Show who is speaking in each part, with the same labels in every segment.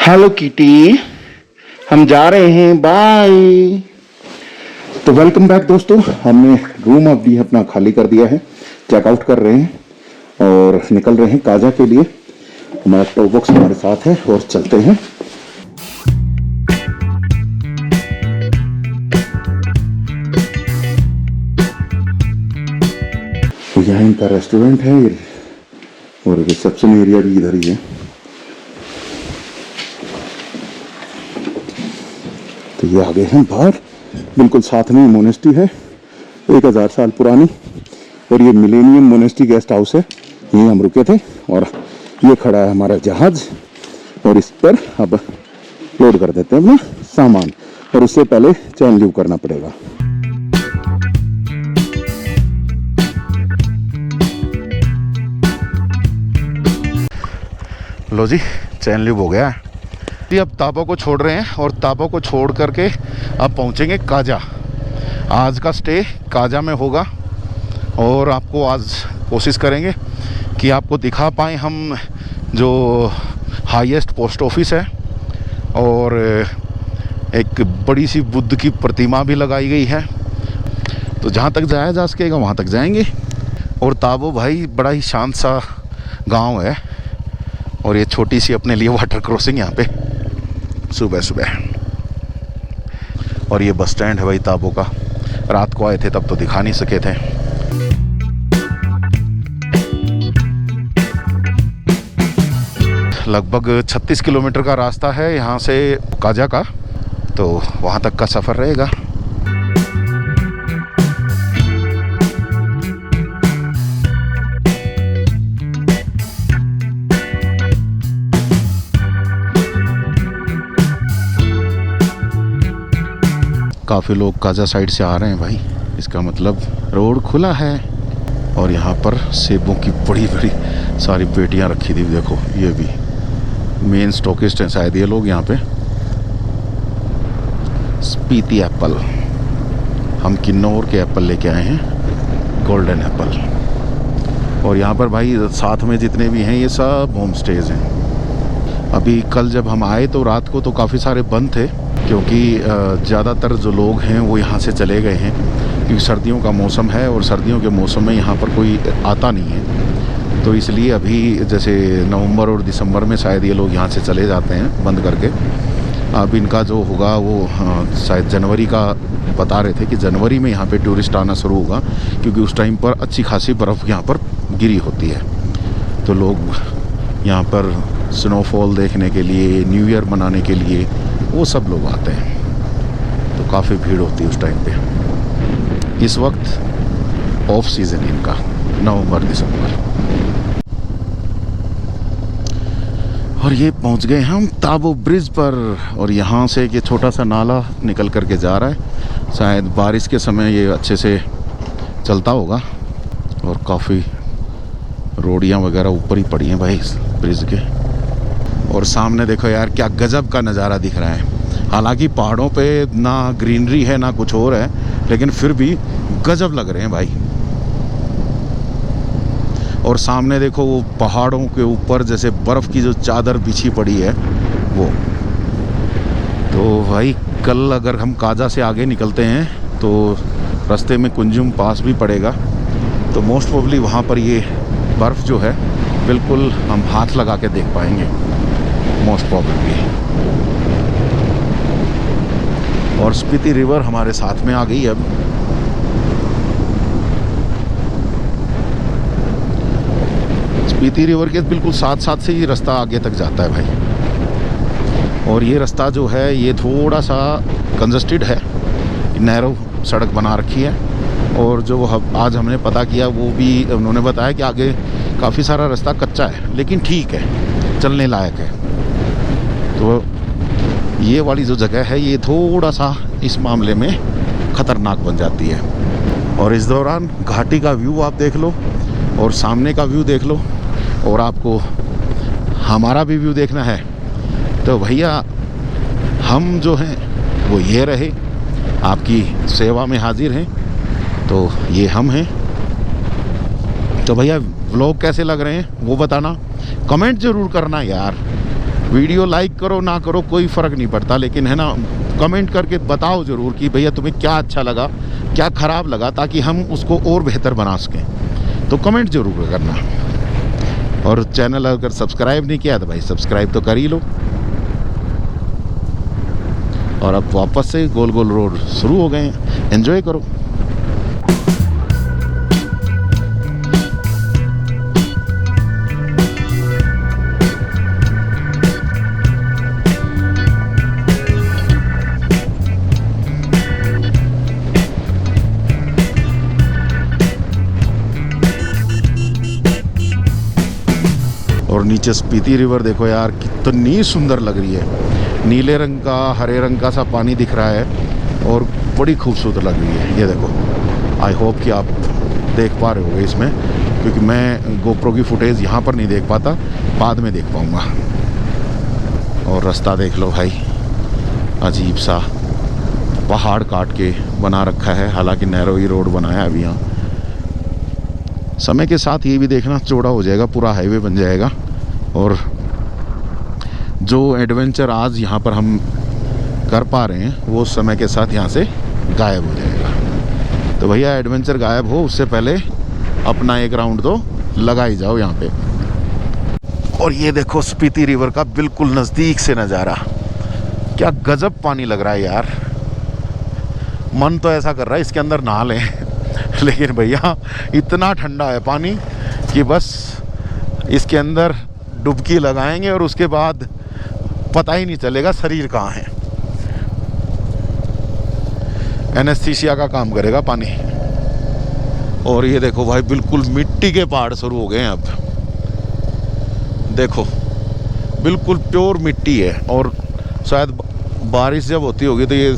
Speaker 1: Hello kitty, हम जा रहे हैं, बाय। तो वेलकम बैक दोस्तों, हमने रूम अभी अपना खाली कर दिया है, चेकआउट कर रहे हैं और निकल रहे हैं काजा के लिए। हमारा टॉप बॉक्स हमारे साथ है और चलते हैं। तो यहाँ इनका रेस्टोरेंट है और रिसेप्शन एरिया भी इधर ही है। तो ये आगे हैं बाहर, बिल्कुल साथ में मोनेस्ट्री है 1000 साल पुरानी, और ये मिलेनियम मोनेस्ट्री गेस्ट हाउस है। यहीं हम रुके थे और ये खड़ा है हमारा जहाज और इस पर अब लोड कर देते हैं अपना सामान, और उससे पहले चैन लीव करना पड़ेगा। लो जी, चैन लीव हो गया है। अब ताबो को छोड़ रहे हैं और ताबो को छोड़ करके अब पहुंचेंगे काजा। आज का स्टे काजा में होगा और आपको आज कोशिश करेंगे कि आपको दिखा पाएँ हम जो हाईएस्ट पोस्ट ऑफिस है, और एक बड़ी सी बुद्ध की प्रतिमा भी लगाई गई है। तो जहाँ तक जाया जा सकेगा वहाँ तक जाएंगे। और ताबो भाई बड़ा ही शांत सा गांव है, और ये छोटी सी अपने लिए वाटर क्रॉसिंग यहाँ पे सुबह सुबह। और ये बस स्टैंड है भाई ताबो का। रात को आए थे तब तो दिखा नहीं सके थे। लगभग 36 किलोमीटर का रास्ता है यहाँ से काजा का, तो वहाँ तक का सफ़र रहेगा। काफ़ी लोग काजा साइड से आ रहे हैं भाई, इसका मतलब रोड खुला है। और यहाँ पर सेबों की बड़ी बड़ी सारी पेटियाँ रखी थी, देखो ये भी मेन स्टॉकिस्ट हैं शायद ये लोग यहाँ पे। स्पीति एप्पल, हम किन्नौर के एप्पल लेके आए हैं, गोल्डन एप्पल। और यहाँ पर भाई साथ में जितने भी हैं ये सब होम स्टेज हैं। अभी कल जब हम आए तो रात को तो काफ़ी सारे बंद थे, क्योंकि ज़्यादातर जो लोग हैं वो यहाँ से चले गए हैं, क्योंकि सर्दियों का मौसम है और सर्दियों के मौसम में यहाँ पर कोई आता नहीं है। तो इसलिए अभी जैसे नवंबर और दिसंबर में शायद ये लोग यहाँ से चले जाते हैं बंद करके। अब इनका जो होगा वो शायद जनवरी का बता रहे थे कि जनवरी में यहाँ पे टूरिस्ट आना शुरू होगा, क्योंकि उस टाइम पर अच्छी खासी बर्फ़ यहाँ पर गिरी होती है। तो लोग यहाँ पर स्नोफॉल देखने के लिए, न्यू ईयर मनाने के लिए वो सब लोग आते हैं। तो काफ़ी भीड़ होती है उस टाइम पे। इस वक्त ऑफ सीज़न इनका नवंबर दिसंबर। और ये पहुंच गए हम ताबो ब्रिज पर, और यहाँ से ये छोटा सा नाला निकल करके जा रहा है। शायद बारिश के समय ये अच्छे से चलता होगा। और काफ़ी रोडियाँ वगैरह ऊपर ही पड़ी हैं भाई इस ब्रिज के। और सामने देखो यार क्या गजब का नज़ारा दिख रहा है। हालांकि पहाड़ों पे ना ग्रीनरी है ना कुछ और है, लेकिन फिर भी गजब लग रहे हैं भाई। और सामने देखो वो पहाड़ों के ऊपर जैसे बर्फ़ की जो चादर बिछी पड़ी है वो। तो भाई कल अगर हम काजा से आगे निकलते हैं तो रास्ते में कुंजुम पास भी पड़ेगा, तो मोस्ट प्रोबेबली वहाँ पर ये बर्फ़ जो है बिल्कुल हम हाथ लगा के देख पाएंगे मोस्ट प्रोबेबली। और स्पीति रिवर हमारे साथ में आ गई अब। स्पीति रिवर के बिल्कुल साथ साथ से ये रास्ता आगे तक जाता है भाई। और ये रास्ता जो है ये थोड़ा सा कंजस्टेड है, नैरो सड़क बना रखी है। और जो आज हमने पता किया वो भी उन्होंने बताया कि आगे काफ़ी सारा रास्ता कच्चा है, लेकिन ठीक है, चलने लायक है। तो ये वाली जो जगह है ये थोड़ा सा इस मामले में ख़तरनाक बन जाती है। और इस दौरान घाटी का व्यू आप देख लो और सामने का व्यू देख लो, और आपको हमारा भी व्यू देखना है तो भैया हम जो हैं वो ये रहे, आपकी सेवा में हाजिर हैं। तो ये हम हैं। तो भैया व्लॉग कैसे लग रहे हैं वो बताना, कमेंट ज़रूर करना यार। वीडियो लाइक करो ना करो कोई फ़र्क नहीं पड़ता, लेकिन है ना कमेंट करके बताओ ज़रूर कि भैया तुम्हें क्या अच्छा लगा, क्या ख़राब लगा, ताकि हम उसको और बेहतर बना सकें। तो कमेंट ज़रूर करना। और चैनल अगर सब्सक्राइब नहीं किया तो भाई सब्सक्राइब तो कर ही लो। और अब वापस से गोल गोल रोड शुरू हो गए हैं, एंजॉय करो। और नीचे स्पीति रिवर देखो यार, कितनी सुंदर लग रही है। नीले रंग का हरे रंग का सा पानी दिख रहा है और बड़ी खूबसूरत लग रही है। ये देखो, आई होप कि आप देख पा रहे होगे इसमें, क्योंकि मैं गोप्रो की फुटेज यहाँ पर नहीं देख पाता, बाद में देख पाऊँगा। और रास्ता देख लो भाई, अजीब सा पहाड़ काट के बना रखा है। हालांकि नैरो ही रोड बनाया है अभी यहाँ। समय के साथ ये भी देखना चौड़ा हो जाएगा, पूरा हाईवे बन जाएगा। और जो एडवेंचर आज यहाँ पर हम कर पा रहे हैं वो समय के साथ यहाँ से गायब हो जाएगा। तो भैया एडवेंचर गायब हो उससे पहले अपना एक राउंड तो लगा ही जाओ यहाँ पे। और ये देखो स्पीति रिवर का बिल्कुल नज़दीक से नज़ारा, क्या गजब पानी लग रहा है यार। मन तो ऐसा कर रहा है इसके अंदर नहा लें लेकिन भैया इतना ठंडा है पानी कि बस इसके अंदर डुबकी लगाएंगे और उसके बाद पता ही नहीं चलेगा शरीर कहाँ है। एनेस्थीसिया का काम करेगा पानी। और ये देखो भाई, बिल्कुल मिट्टी के पहाड़ शुरू हो गए हैं अब। देखो बिल्कुल प्योर मिट्टी है। और शायद बारिश जब होती होगी तो ये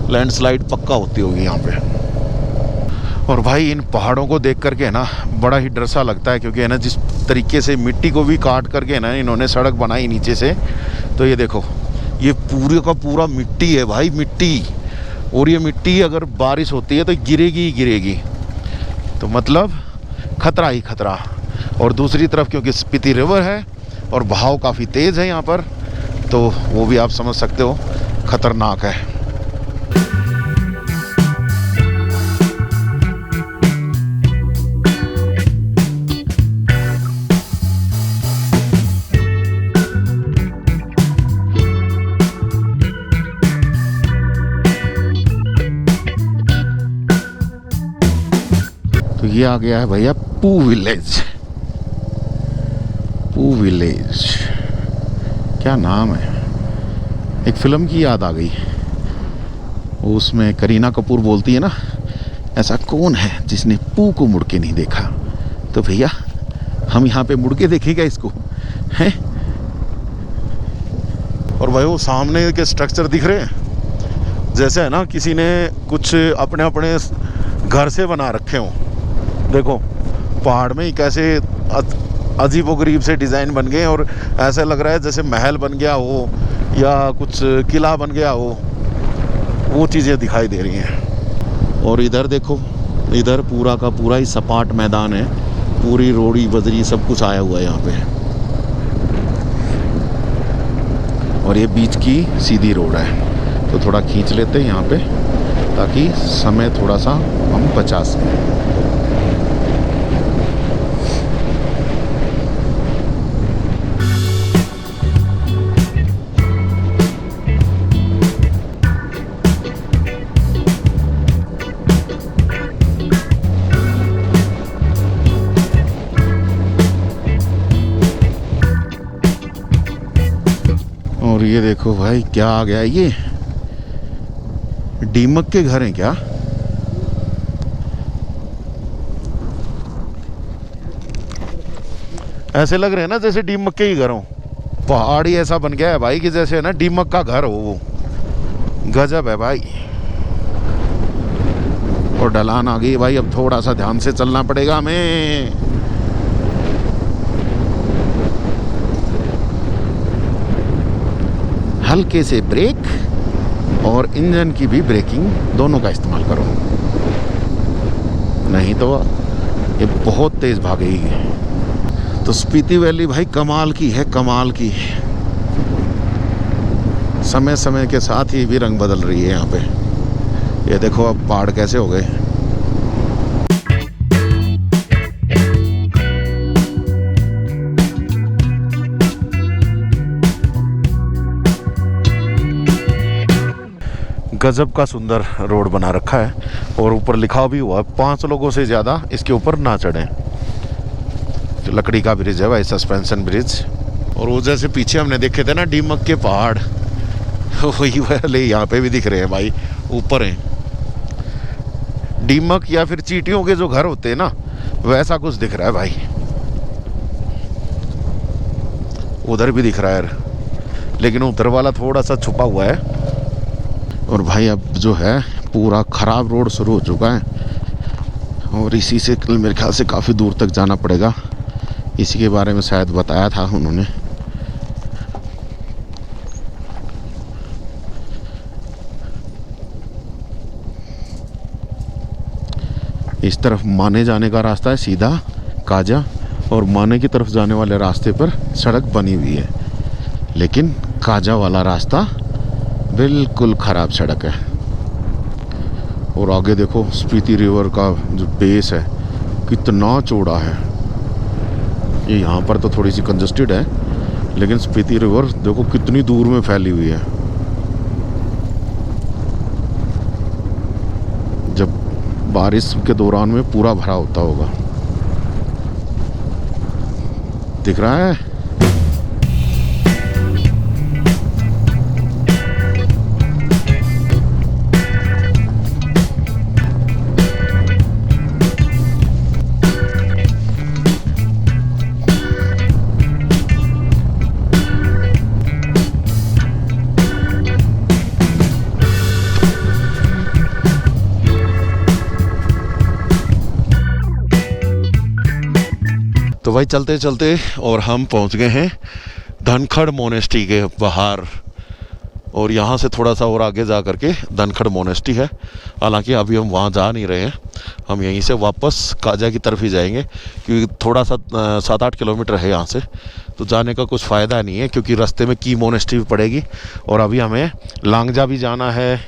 Speaker 1: लैंडस्लाइड पक्का होती होगी यहाँ पे। और भाई इन पहाड़ों को देख करके ना बड़ा ही डर सा लगता है, क्योंकि है ना जिस तरीके से मिट्टी को भी काट करके ना इन्होंने सड़क बनाई नीचे से। तो ये देखो, ये पूरे का पूरा मिट्टी है भाई, मिट्टी। और ये मिट्टी अगर बारिश होती है तो गिरेगी ही गिरेगी, तो मतलब खतरा ही खतरा। और दूसरी तरफ क्योंकि स्पीति रिवर है और बहाव काफ़ी तेज़ है यहाँ पर, तो वो भी आप समझ सकते हो खतरनाक है। तो ये आ गया है भैया पू विलेज। पू विलेज क्या नाम है, एक फिल्म की याद आ गई। उसमें करीना कपूर बोलती है ना, ऐसा कौन है जिसने पू को मुड़ के नहीं देखा। तो भैया हम यहाँ पे मुड़ के देखेगा इसको हैं। और भाई वो सामने के स्ट्रक्चर दिख रहे हैं, जैसे है ना किसी ने कुछ अपने अपने घर से बना रखे हों। देखो पहाड़ में ही कैसे अजीबोगरीब से डिज़ाइन बन गए, और ऐसा लग रहा है जैसे महल बन गया हो या कुछ किला बन गया हो, वो चीज़ें दिखाई दे रही हैं। और इधर देखो, इधर पूरा का पूरा ही सपाट मैदान है, पूरी रोड़ी बजरी सब कुछ आया हुआ है यहाँ पे। और ये बीच की सीधी रोड है, तो थोड़ा खींच लेते हैं यहाँ पे ताकि समय थोड़ा सा हम बचा सकें। और ये देखो भाई क्या आ गया, ये दीमक के घर हैं क्या। ऐसे लग रहे हैं ना जैसे दीमक के ही घर हो। पहाड़ ही ऐसा बन गया है भाई कि जैसे है ना दीमक का घर हो वो। गजब है भाई। और ढलान आ गई भाई, अब थोड़ा सा ध्यान से चलना पड़ेगा हमें। हल्के से ब्रेक और इंजन की भी ब्रेकिंग दोनों का इस्तेमाल करो, नहीं तो ये बहुत तेज भागेगी। तो स्पीति वैली भाई कमाल की है, कमाल की। समय समय के साथ ही भी रंग बदल रही है यहाँ पे। ये देखो अब पहाड़ कैसे हो गए। गजब का सुंदर रोड बना रखा है और ऊपर लिखा भी हुआ है 5 लोगों से ज़्यादा इसके ऊपर ना चढ़ें। तो लकड़ी का ब्रिज है भाई, सस्पेंशन ब्रिज। और वो जैसे पीछे हमने देखे थे ना डीमक के पहाड़, वही वाले यहाँ पे भी दिख रहे हैं भाई, ऊपर हैं। डीमक या फिर चींटियों के जो घर होते हैं ना, वैसा कुछ दिख रहा है भाई। उधर भी दिख रहा है, लेकिन उधर वाला थोड़ा सा छुपा हुआ है। और भाई अब जो है पूरा ख़राब रोड शुरू हो चुका है और इसी से मेरे ख्याल से काफ़ी दूर तक जाना पड़ेगा। इसी के बारे में शायद बताया था उन्होंने। इस तरफ माने जाने का रास्ता है सीधा काजा, और माने की तरफ जाने वाले रास्ते पर सड़क बनी हुई है, लेकिन काजा वाला रास्ता बिल्कुल ख़राब सड़क है। और आगे देखो स्पीति रिवर का जो बेस है कितना चौड़ा है। ये यहाँ पर तो थोड़ी सी कंजस्टेड है, लेकिन स्पीति रिवर देखो कितनी दूर में फैली हुई है। जब बारिश के दौरान में पूरा भरा होता होगा। दिख रहा है? तो भाई चलते चलते और हम पहुंच गए हैं धनखड़ मोनेस्ट्री के बाहर। और यहाँ से थोड़ा सा और आगे जा करके धनखड़ मोनेस्ट्री है। हालांकि अभी हम वहाँ जा नहीं रहे हैं, हम यहीं से वापस काजा की तरफ ही जाएंगे, क्योंकि थोड़ा सा 7-8 किलोमीटर है यहाँ से। तो जाने का कुछ फ़ायदा नहीं है, क्योंकि रास्ते में की मोनेस्ट्री भी पड़ेगी और अभी हमें लांगजा भी जाना है,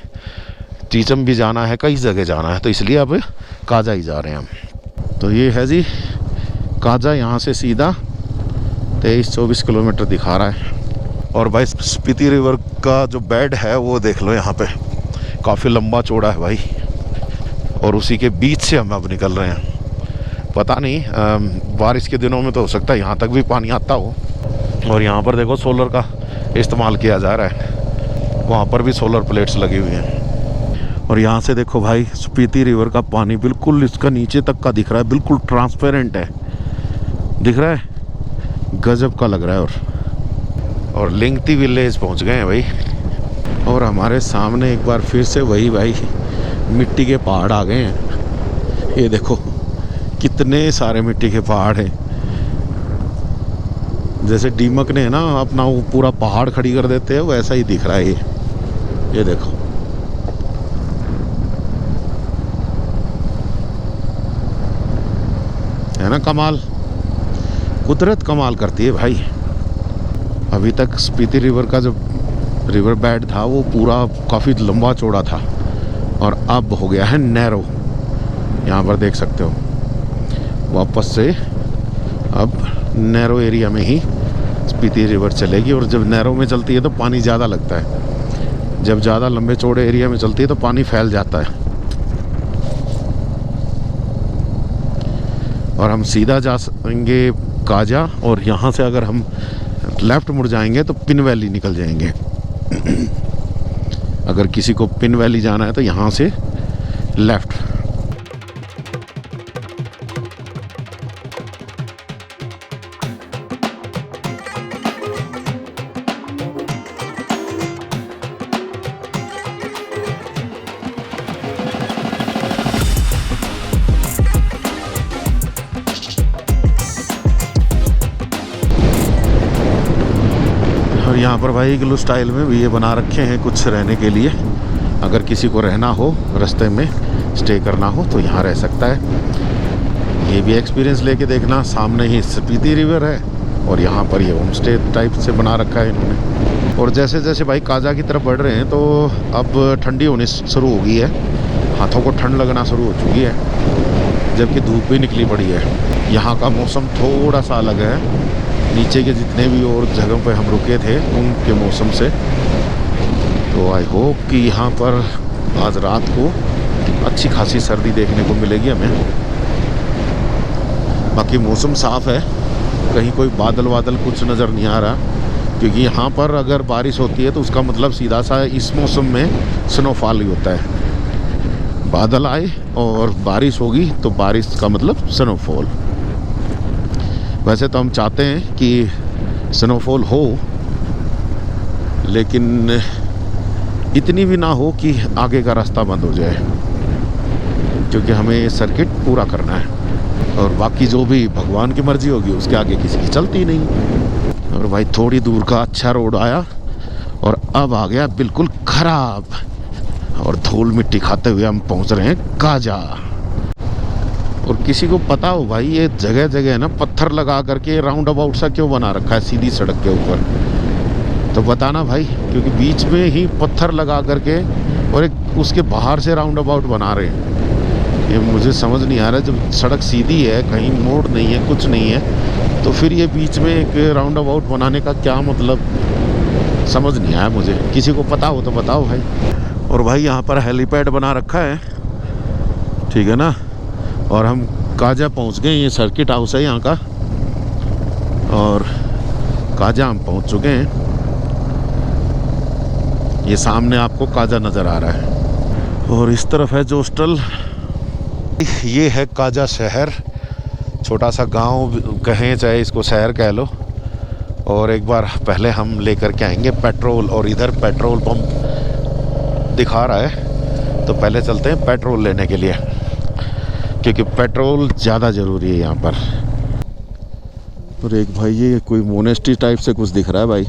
Speaker 1: टीचम भी जाना है, कई जगह जाना है। तो इसलिए अब काजा ही जा रहे हैं हम। तो ये है जी काजा, यहाँ से सीधा 23-24 किलोमीटर दिखा रहा है। और भाई स्पीति रिवर का जो बेड है वो देख लो, यहाँ पे काफ़ी लंबा चौड़ा है भाई। और उसी के बीच से हम अब निकल रहे हैं। पता नहीं बारिश के दिनों में तो हो सकता है यहाँ तक भी पानी आता हो। और यहाँ पर देखो सोलर का इस्तेमाल किया जा रहा है, वहाँ पर भी सोलर प्लेट्स लगी हुई हैं। और यहाँ से देखो भाई स्पीति रिवर का पानी बिल्कुल इसका नीचे तक का दिख रहा है, बिल्कुल ट्रांसपेरेंट है, दिख रहा है, गजब का लग रहा है। और लिंगती विलेज पहुंच गए हैं भाई। और हमारे सामने एक बार फिर से वही भाई मिट्टी के पहाड़ आ गए हैं। ये देखो कितने सारे मिट्टी के पहाड़ हैं। जैसे डीमक ने ना अपना वो पूरा पहाड़ खड़ी कर देते हैं, वैसा ही दिख रहा है ये देखो। है ना कमाल, कुदरत कमाल करती है भाई। अभी तक स्पीति रिवर का जो रिवर बेड था वो पूरा काफ़ी लंबा चौड़ा था और अब हो गया है नैरो। यहाँ पर देख सकते हो वापस से अब नैरो एरिया में ही स्पीति रिवर चलेगी। और जब नैरो में चलती है तो पानी ज़्यादा लगता है, जब ज़्यादा लंबे चौड़े एरिया में चलती है तो पानी फैल जाता है। और हम सीधा जा सकेंगे काजा, और यहाँ से अगर हम लेफ़्ट मुड़ जाएंगे तो पिन वैली निकल जाएंगे। अगर किसी को पिन वैली जाना है तो यहाँ से लेफ़्ट। यहाँ पर भाई इग्लू स्टाइल में भी ये बना रखे हैं कुछ रहने के लिए। अगर किसी को रहना हो, रास्ते में स्टे करना हो तो यहाँ रह सकता है। ये भी एक्सपीरियंस लेके देखना। सामने ही स्पीति रिवर है और यहाँ पर ये होम स्टे टाइप से बना रखा है इन्होंने। और जैसे जैसे भाई काजा की तरफ बढ़ रहे हैं तो अब ठंडी होनी शुरू हो गई है, हाथों को ठंड लगना शुरू हो चुकी है, जबकि धूप भी निकली पड़ी है। यहाँ का मौसम थोड़ा सा अलग है नीचे के जितने भी और जगहों पे हम रुके थे उनके मौसम से। तो आई होप कि यहाँ पर आज रात को अच्छी खासी सर्दी देखने को मिलेगी हमें। बाकी मौसम साफ़ है, कहीं कोई बादल वादल कुछ नज़र नहीं आ रहा, क्योंकि यहाँ पर अगर बारिश होती है तो उसका मतलब सीधा सा इस मौसम में स्नोफॉल ही होता है। बादल आए और बारिश होगी तो बारिश का मतलब स्नोफॉल। वैसे तो हम चाहते हैं कि स्नोफॉल हो, लेकिन इतनी भी ना हो कि आगे का रास्ता बंद हो जाए, क्योंकि हमें ये सर्किट पूरा करना है और बाकी जो भी भगवान की मर्जी होगी उसके आगे किसी की चलती नहीं। और भाई थोड़ी दूर का अच्छा रोड आया और अब आ गया बिल्कुल खराब, और धूल मिट्टी खाते हुए हम पहुंच रहे हैं काजा। और किसी को पता हो भाई ये जगह जगह ना पत्थर लगा करके राउंड अबाउट सा क्यों बना रखा है सीधी सड़क के ऊपर, तो बताना भाई, क्योंकि बीच में ही पत्थर लगा करके और एक उसके बाहर से राउंड अबाउट बना रहे हैं। ये मुझे समझ नहीं आ रहा, जब सड़क सीधी है, कहीं मोड़ नहीं है, कुछ नहीं है, तो फिर ये बीच में एक राउंड अबाउट बनाने का क्या मतलब, समझ नहीं आया मुझे। किसी को पता हो तो बताओ भाई। और भाई यहाँ पर हेलीपैड बना रखा है, ठीक है ना, और हम काजा पहुँच गए। ये सर्किट हाउस है यहाँ का, और काजा हम पहुँच चुके हैं। ये सामने आपको काजा नज़र आ रहा है और इस तरफ है जोस्टल। ये है काजा शहर, छोटा सा गांव कहें चाहे इसको शहर कह लो। और एक बार पहले हम लेकर के आएंगे पेट्रोल, और इधर पेट्रोल पंप दिखा रहा है, तो पहले चलते हैं पेट्रोल लेने के लिए, क्योंकि पेट्रोल ज़्यादा ज़रूरी है यहाँ पर। और एक भाई ये कोई मोनेस्ट्री टाइप से कुछ दिख रहा है भाई,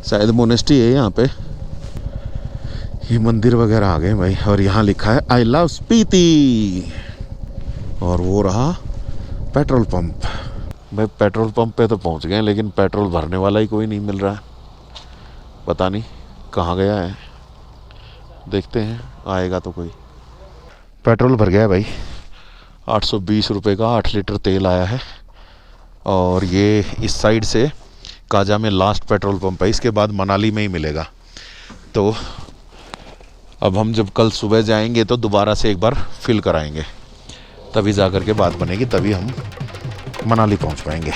Speaker 1: शायद मोनेस्ट्री है यहाँ पे। ये मंदिर वगैरह आ गए भाई, और यहाँ लिखा है आई लव स्पीति। और वो रहा पेट्रोल पंप। भाई पेट्रोल पंप पे तो पहुँच गए, लेकिन पेट्रोल भरने वाला ही कोई नहीं मिल रहा है, पता नहीं कहाँ गया है। देखते हैं आएगा तो कोई। पेट्रोल भर गया है भाई, 820 रुपये का 8 लीटर तेल आया है। और ये इस साइड से काजा में लास्ट पेट्रोल पंप है, इसके बाद मनाली में ही मिलेगा। तो अब हम जब कल सुबह जाएंगे तो दोबारा से एक बार फिल कराएंगे, तभी जा कर के बात बनेगी, तभी हम मनाली पहुंच पाएंगे।